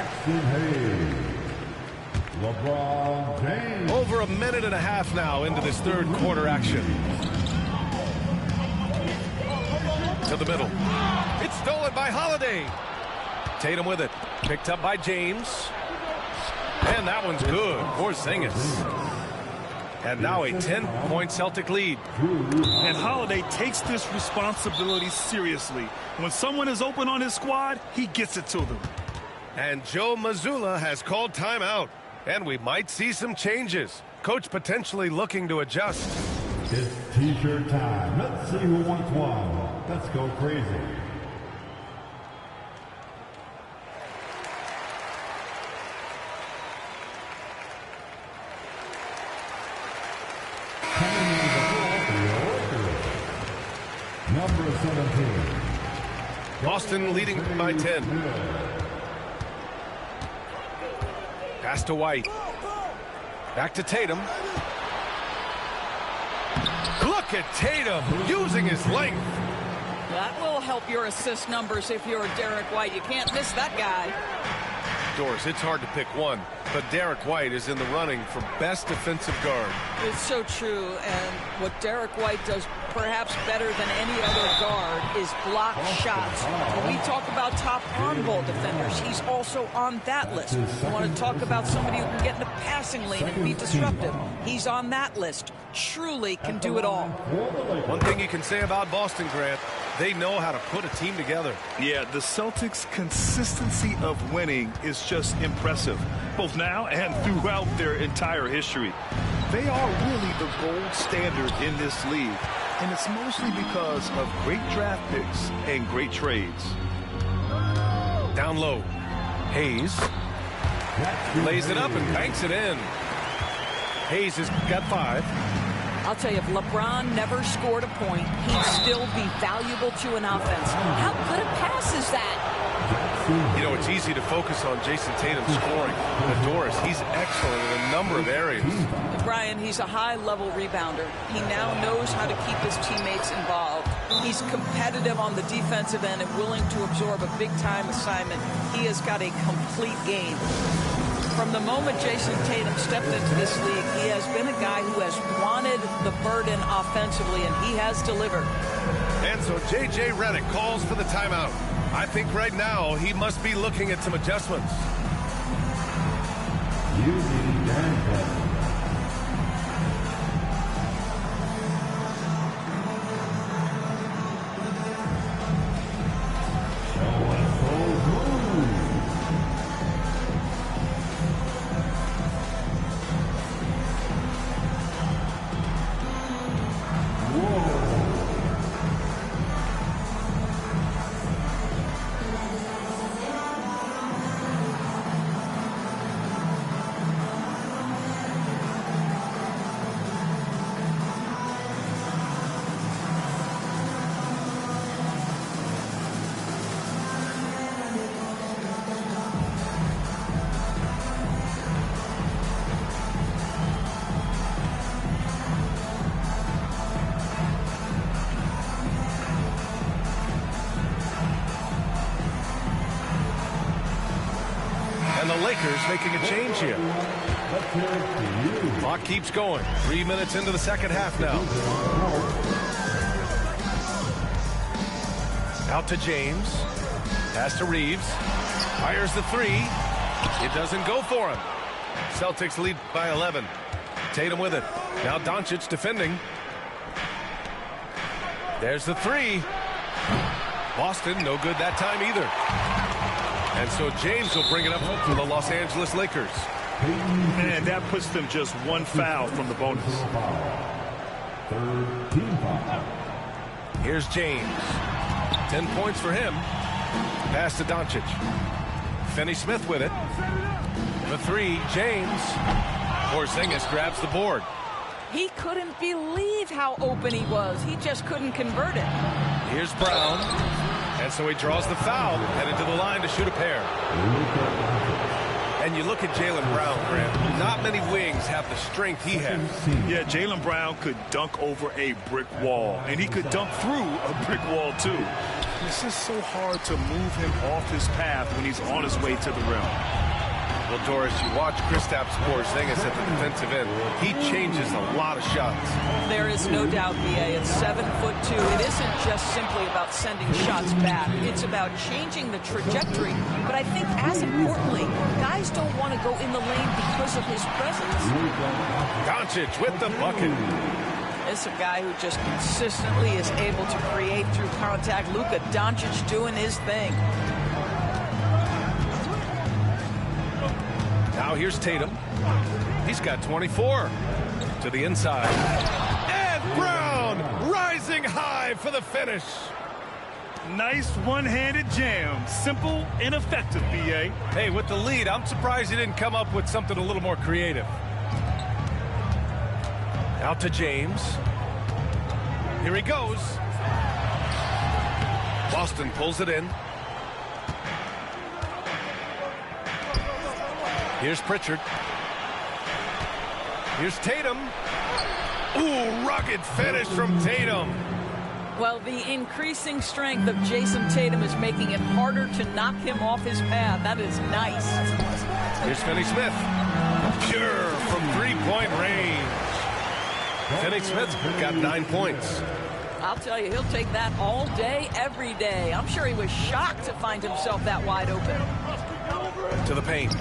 Jackson Hayes. LeBron James. Over a minute and a half now into this third quarter action. To the middle. It's stolen by Holiday. Tatum with it. Picked up by James. And that one's good. Porzingis. And now a 10-point Celtic lead. And Holiday takes this responsibility seriously. When someone is open on his squad, he gets it to them. And Joe Mazzulla has called timeout. And we might see some changes. Coach potentially looking to adjust. It's T-shirt time. Let's see who wants one. Let's go crazy. Number 17. Boston leading by 10. Pass to White. Back to Tatum. Look at Tatum using his length. That will help your assist numbers if you're Derek White. You can't miss that guy. Doris, it's hard to pick one, but Derek White is in the running for best defensive guard. It's so true, and what Derek White does perhaps better than any other guard is block shots. When we talk about top on-ball defenders, he's also on that list. We want to talk about somebody who can get in the passing lane and be disruptive. He's on that list. Truly can do it all. One thing you can say about Boston, Grant, they know how to put a team together. Yeah, the Celtics' consistency of winning is just impressive, both now and throughout their entire history. They are really the gold standard in this league, and it's mostly because of great draft picks and great trades. Down low. Hayes lays it up and banks it in. Hayes has got 5. I'll tell you, if LeBron never scored a point, he'd still be valuable to an offense. How good a pass is that? You know, it's easy to focus on Jason Tatum scoring. But Doris, he's excellent in a number of areas. Brian, he's a high-level rebounder. He now knows how to keep his teammates involved. He's competitive on the defensive end and willing to absorb a big-time assignment. He has got a complete game. From the moment Jason Tatum stepped into this league, he has been a guy who has wanted the burden offensively, and he has delivered. And so J.J. Redick calls for the timeout. I think right now he must be looking at some adjustments. And the Lakers making a change here. Clock keeps going. 3 minutes into the second half now. Out to James. Pass to Reeves. Fires the 3. It doesn't go for him. Celtics lead by 11. Tatum with it. Now Doncic defending. There's the 3. Boston, no good that time either. And so James will bring it up for the Los Angeles Lakers. And that puts them just one foul from the bonus. Here's James. 10 points for him. Pass to Doncic. Finney-Smith with it. The 3, James. Porzingis grabs the board. He couldn't believe how open he was. He just couldn't convert it. Here's Brown. And so he draws the foul, headed to the line to shoot a pair. And you look at Jaylen Brown, Grant. Not many wings have the strength he has. Yeah, Jaylen Brown could dunk over a brick wall, and he could dunk through a brick wall, too. It's just so hard to move him off his path when he's on his way to the rim. Well, Doris, you watch Kristaps Porzingis at the defensive end. He changes a lot of shots. There is no doubt, BA. At 7'2", it isn't just simply about sending shots back. It's about changing the trajectory. But I think, as importantly, guys don't want to go in the lane because of his presence. Doncic with the bucket. It's a guy who just consistently is able to create through contact. Luka Doncic doing his thing. Now here's Tatum. He's got 24 to the inside. And Brown rising high for the finish. Nice one-handed jam. Simple and effective, B.A. Hey, with the lead, I'm surprised he didn't come up with something a little more creative. Out to James. Here he goes. Boston pulls it in. Here's Pritchard. Here's Tatum. Ooh, rugged finish from Tatum. Well, the increasing strength of Jason Tatum is making it harder to knock him off his path. That is nice. Here's Finney-Smith. Pure from three-point range. Finney-Smith's got 9 points. I'll tell you, he'll take that all day, every day. I'm sure he was shocked to find himself that wide open. To the paint.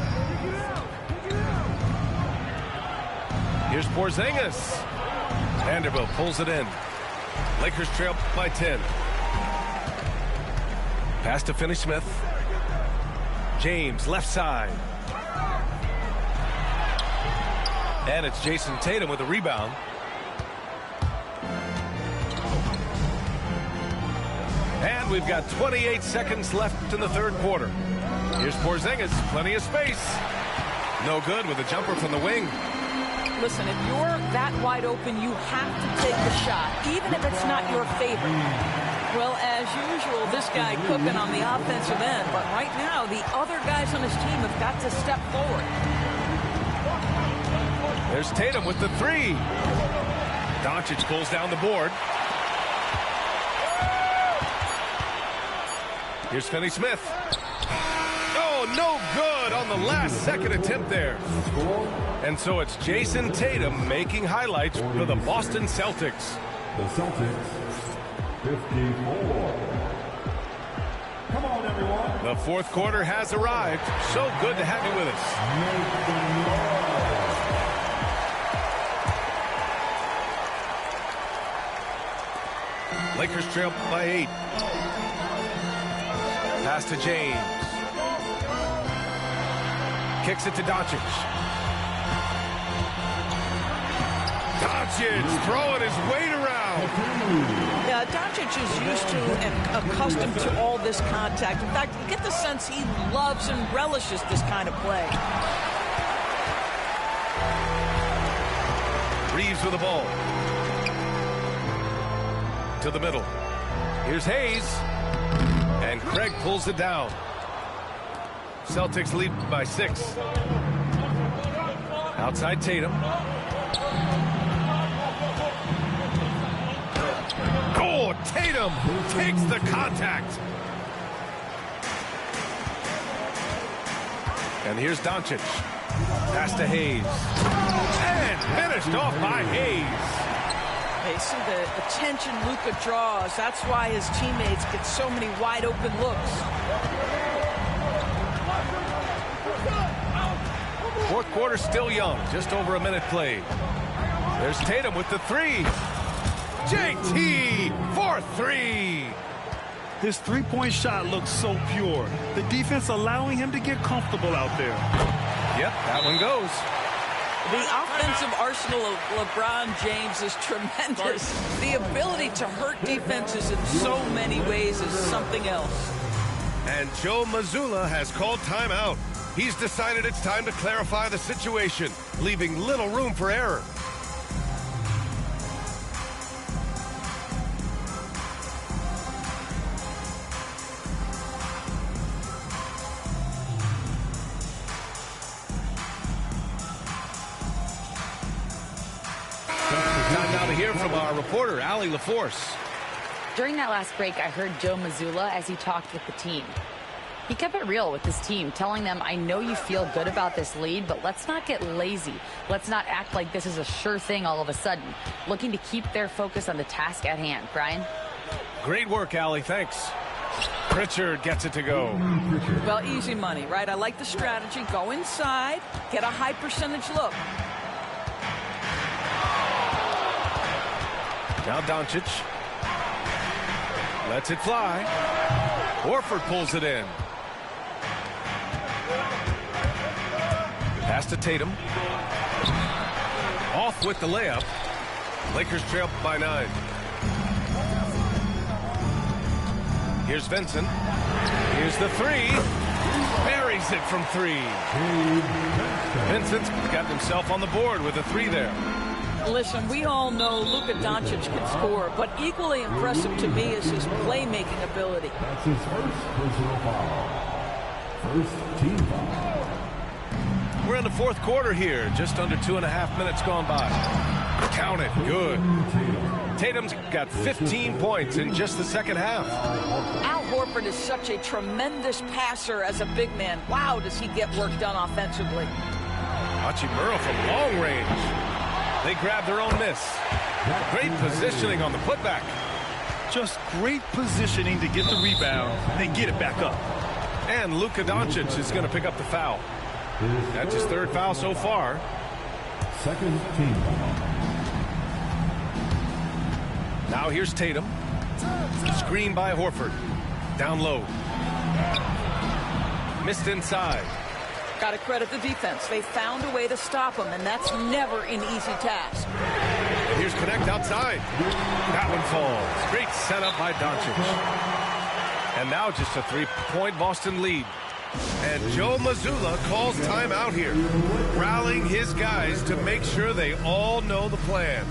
Here's Porzingis. Vanderbilt pulls it in. Lakers trail by 10. Pass to Finney-Smith. James, left side. And it's Jason Tatum with a rebound. And we've got 28 seconds left in the third quarter. Here's Porzingis, plenty of space. No good with a jumper from the wing. Listen, if you're that wide open, you have to take the shot, even if it's not your favorite. Well, as usual, this guy cooking on the offensive end, but right now, the other guys on his team have got to step forward. There's Tatum with the three. Doncic pulls down the board. Here's Finney-Smith. Oh, no good on the last second attempt there. And so it's Jason Tatum making highlights for the Boston Celtics. The Celtics, 54. Come on, everyone. The fourth quarter has arrived. So good to have you with us. Lakers trail by 8. Pass to James. Kicks it to Doncic. Doncic throwing his weight around. Yeah, Doncic is used to and accustomed to all this contact. In fact, you get the sense he loves and relishes this kind of play. Reeves with the ball. To the middle. Here's Hayes. And Craig pulls it down. Celtics lead by 6. Outside Tatum. Oh, Tatum takes the contact. And here's Doncic. Pass to Hayes. And finished off by Hayes. Hey, see the attention Luka draws. That's why his teammates get so many wide open looks. Fourth quarter still young. Just over a minute played. There's Tatum with the three. JT for 3. His three-point shot looks so pure. The defense allowing him to get comfortable out there. Yep, that one goes. The offensive arsenal of LeBron James is tremendous. The ability to hurt defenses in so many ways is something else. And Joe Mazzulla has called timeout. He's decided it's time to clarify the situation, leaving little room for error. Time now to hear from our reporter, Allie LaForce. During that last break, I heard Joe Mazzulla as he talked with the team. He kept it real with his team, telling them, I know you feel good about this lead, but let's not get lazy. Let's not act like this is a sure thing all of a sudden. Looking to keep their focus on the task at hand. Brian? Great work, Allie. Thanks. Pritchard gets it to go. Well, easy money, right? I like the strategy. Go inside, get a high percentage look. Now Doncic lets it fly. Horford pulls it in. Pass to Tatum. Off with the layup. Lakers trail by 9. Here's Vincent. Here's the 3. Buries it from 3. Vincent's got himself on the board with a 3 there. Listen, we all know Luka Doncic can score, but equally impressive to me is his playmaking ability. That's his first personal foul. First team foul. We're in the fourth quarter here. Just under 2.5 minutes gone by. Count it. Good. Tatum's got 15 points in just the second half. Al Horford is such a tremendous passer as a big man. Wow, does he get work done offensively. Hachimura from long range. They grab their own miss. Great positioning on the putback. Just great positioning to get the rebound, then get it back up. And Luka Doncic is going to pick up the foul. That's his third foul so far. Second team foul. Now here's Tatum. Screen by Horford. Down low. Missed inside. Got to credit the defense. They found a way to stop him, and that's never an easy task. And here's Connect outside. That one falls. Great setup by Doncic. And now just a 3-point Boston lead. And Joe Mazzulla calls timeout here, rallying his guys to make sure they all know the plan.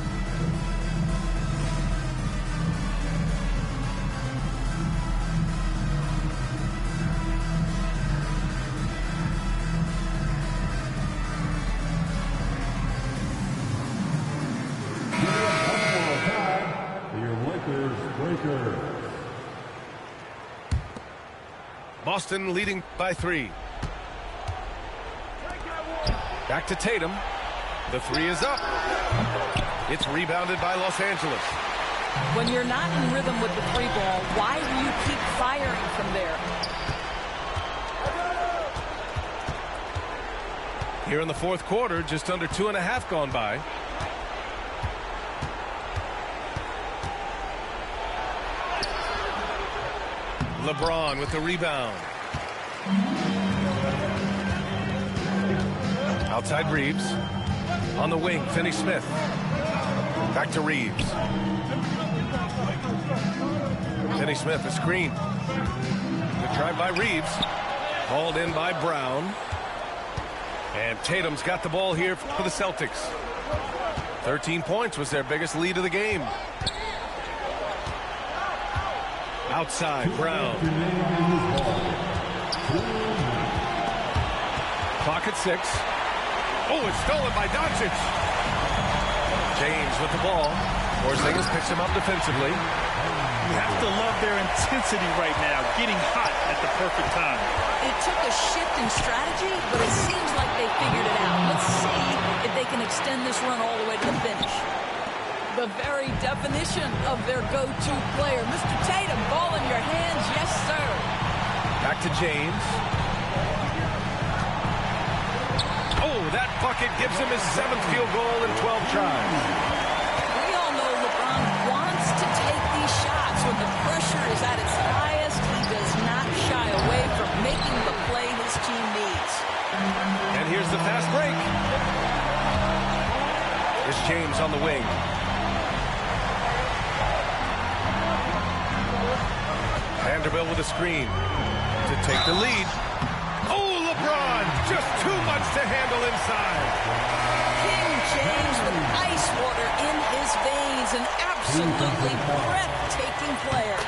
Boston leading by 3. Back to Tatum. The 3 is up. It's rebounded by Los Angeles. When you're not in rhythm with the 3 ball, why do you keep firing from there? Here in the fourth quarter, just under 2.5 gone by. LeBron with the rebound. Outside Reeves. On the wing, Finney-Smith. Back to Reeves. Finney-Smith, a screen. Good drive by Reeves. Hauled in by Brown. And Tatum's got the ball here for the Celtics. 13 points was their biggest lead of the game. Outside, Brown. Clock at 6. Oh, it's stolen by Doncic. James with the ball. Porzingis picks him up defensively. You have to love their intensity right now, getting hot at the perfect time. It took a shift in strategy, but it seems like they figured it out. Let's see if they can extend this run all the way to the finish. The very definition of their go-to player. Mr. Tatum, ball in your hands. Yes, sir. Back to James. Oh, that bucket gives him his 7th field goal in 12 tries. We all know LeBron wants to take these shots. When the pressure is at its highest, he does not shy away from making the play his team needs. And here's the fast break. Here's James on the wing. Vanderbilt with a screen to take the lead. Oh, LeBron, just too much to handle inside. King James with ice water in his veins, an absolutely breathtaking player.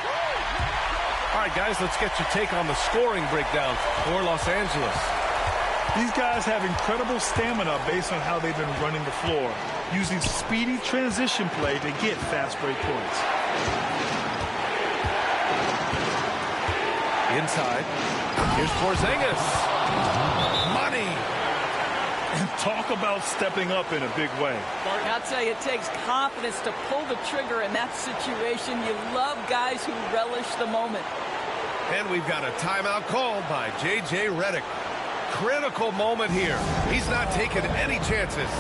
All right, guys, let's get your take on the scoring breakdown for Los Angeles. These guys have incredible stamina based on how they've been running the floor, using speedy transition play to get fast break points. Inside. Here's Porzingis. Money. And talk about stepping up in a big way. I'll tell you, it takes confidence to pull the trigger in that situation. You love guys who relish the moment. And we've got a timeout called by J.J. Redick. Critical moment here. He's not taking any chances.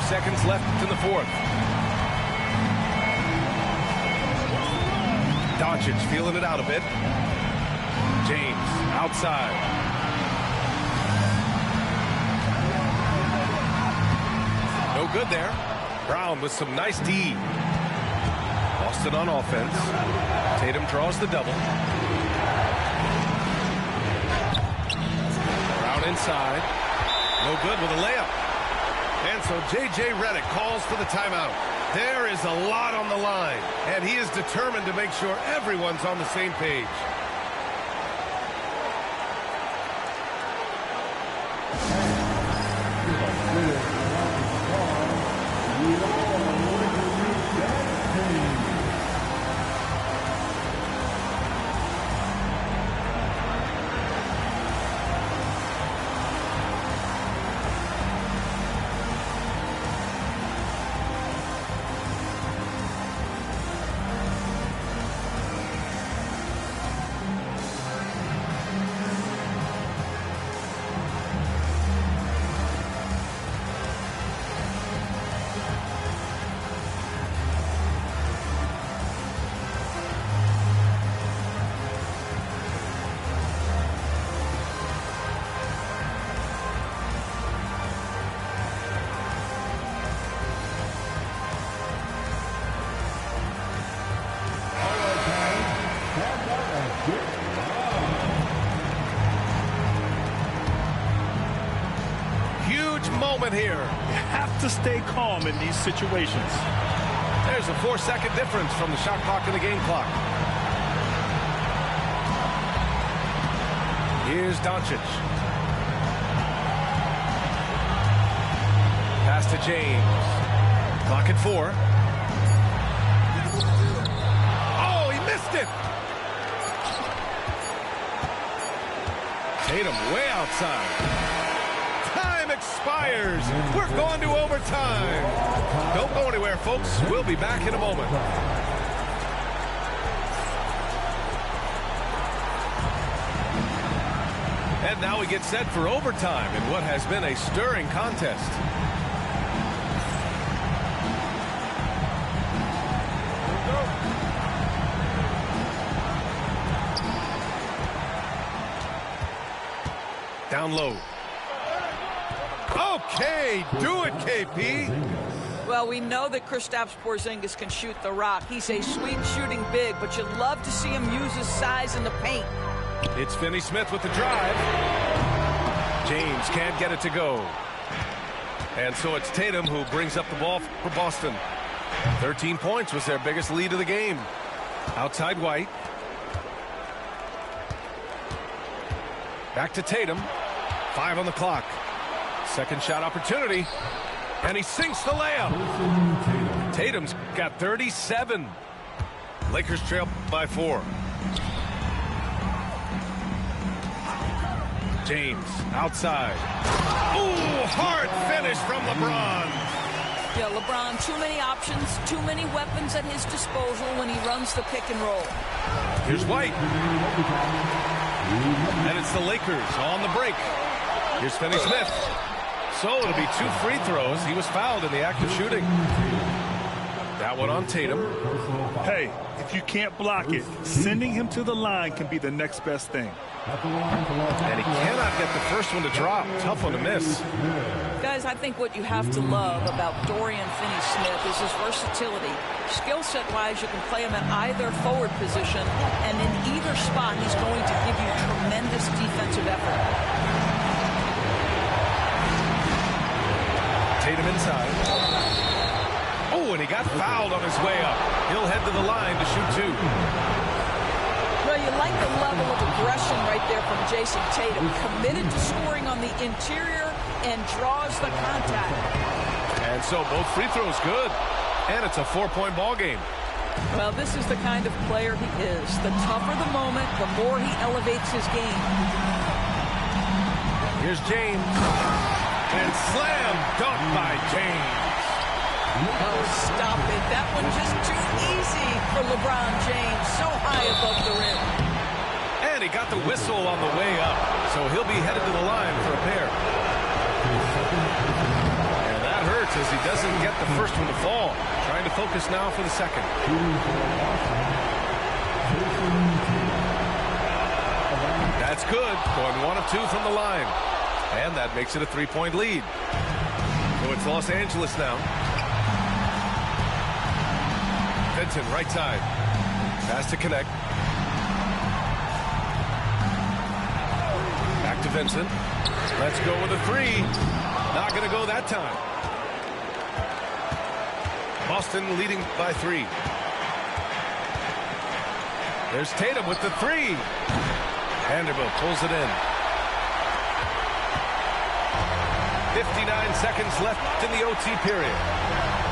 Seconds left in the fourth. Doncic feeling it out a bit. James outside. No good there. Brown with some nice D. Boston on offense. Tatum draws the double. Brown inside. No good with a layup. And so J.J. Redick calls for the timeout. There is a lot on the line, and he is determined to make sure everyone's on the same page. Here. You have to stay calm in these situations. There's a 4-second difference from the shot clock and the game clock. Here's Doncic. Pass to James. Clock at 4. Oh, he missed it. Tatum way outside. Expires. We're going to overtime. Don't go anywhere, folks. We'll be back in a moment. And now we get set for overtime in what has been a stirring contest. Down low. Okay, do it, KP. Well, we know that Kristaps Porzingis can shoot the rock. He's a sweet shooting big, but you love to see him use his size in the paint. It's Finney-Smith with the drive. James can't get it to go. And so it's Tatum who brings up the ball for Boston. 13 points was their biggest lead of the game. Outside White. Back to Tatum. 5 on the clock. Second shot opportunity. And he sinks the layup. Tatum's got 37. Lakers trail by 4. James outside. Ooh, hard finish from LeBron. Yeah, LeBron, too many options, too many weapons at his disposal when he runs the pick and roll. Here's White. And it's the Lakers on the break. Here's Finney-Smith. So it'll be 2 free throws. He was fouled in the act of shooting. That one on Tatum. Hey, if you can't block it, sending him to the line can be the next best thing. And he cannot get the first one to drop. Tough one to miss. Guys, I think what you have to love about Dorian Finney-Smith is his versatility. Skill set-wise, you can play him at either forward position, and in either spot, he's going to give you tremendous defensive effort. Tatum inside. Oh, and he got fouled on his way up. He'll head to the line to shoot two. Well, you like the level of aggression right there from Jason Tatum. Committed to scoring on the interior and draws the contact. And so both free throws good. And it's a 4-point ball game. Well, this is the kind of player he is. The tougher the moment, the more he elevates his game. Here's James. And slam dunk by James. Oh, stop it. That one just too easy for LeBron James. So high above the rim. And he got the whistle on the way up. So he'll be headed to the line for a pair. And that hurts as he doesn't get the first one to fall. Trying to focus now for the second. That's good. Going 1 of 2 from the line. And that makes it a 3-point lead. So it's Los Angeles now. Vincent, right side. Pass to connect. Back to Vincent. Let's go with a 3. Not going to go that time. Boston leading by 3. There's Tatum with the 3. Vanderbilt pulls it in. 59 seconds left in the OT period.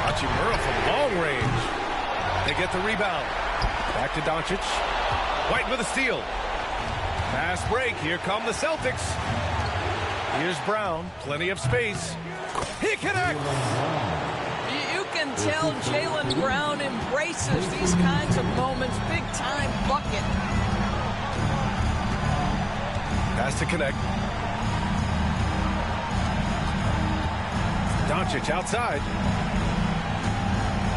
Hachimura from long range. They get the rebound. Back to Doncic. White with a steal. Fast break. Here come the Celtics. Here's Brown. Plenty of space. He connects. You can tell Jaylen Brown embraces these kinds of moments. Big time bucket. Pass to connect. Doncic outside.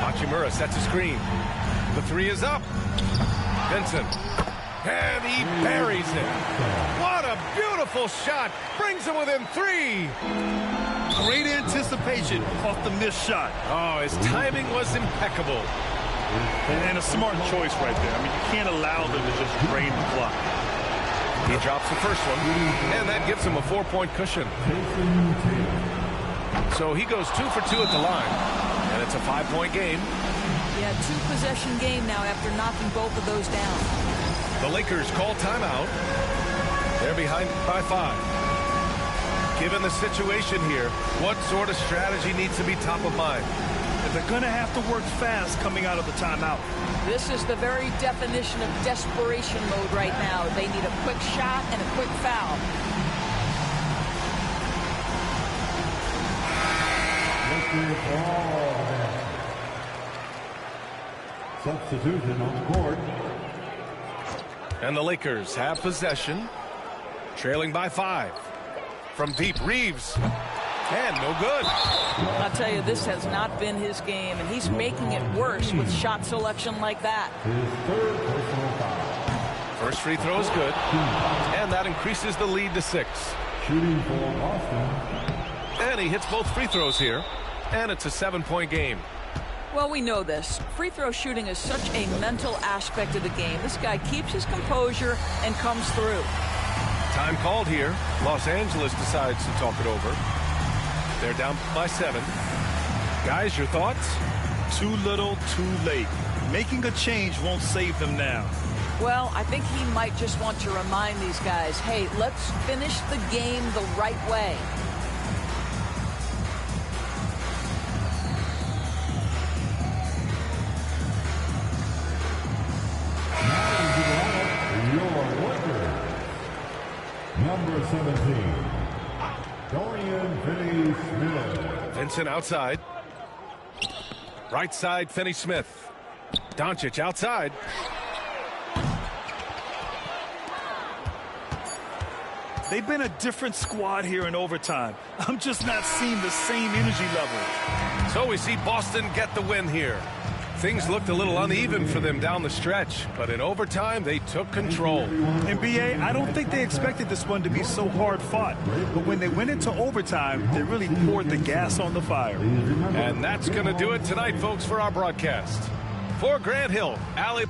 Hachimura sets a screen. The 3 is up. Vincent. And he buries it. What a beautiful shot. Brings him within 3. Great anticipation off the missed shot. Oh, his timing was impeccable. And a smart choice right there. I mean, you can't allow them to just drain the clock. He drops the first one, and that gives him a 4-point cushion. So he goes 2 for 2 at the line, and it's a 5-point game. Yeah, 2-possession game now after knocking both of those down. The Lakers call timeout. They're behind by 5. Given the situation here, what sort of strategy needs to be top of mind? They're going to have to work fast coming out of the timeout. This is the very definition of desperation mode right now. They need a quick shot and a quick foul. Substitution on the court. And the Lakers have possession, trailing by 5. From deep, Reeves. And no good. I'll tell you, this has not been his game, and he's making it worse with shot selection like that. His third personal foul. First free throw is good. And that increases the lead to 6. Shooting for Boston. And he hits both free throws here. And it's a 7-point game. Well, we know this. Free throw shooting is such a mental aspect of the game. This guy keeps his composure and comes through. Time called here. Los Angeles decides to talk it over. They're down by 7. Guys, your thoughts? Too little, too late. Making a change won't save them now. Well, I think he might just want to remind these guys, hey, let's finish the game the right way. Number 17, Dorian Finney-Smith. Vincent outside. Right side, Finney-Smith. Doncic outside. They've been a different squad here in overtime. I'm just not seeing the same energy level. So we see Boston get the win here. Things looked a little uneven for them down the stretch, but in overtime, they took control. And BA, I don't think they expected this one to be so hard fought. But when they went into overtime, they really poured the gas on the fire. And that's going to do it tonight, folks, for our broadcast. For Grant Hill, Allie.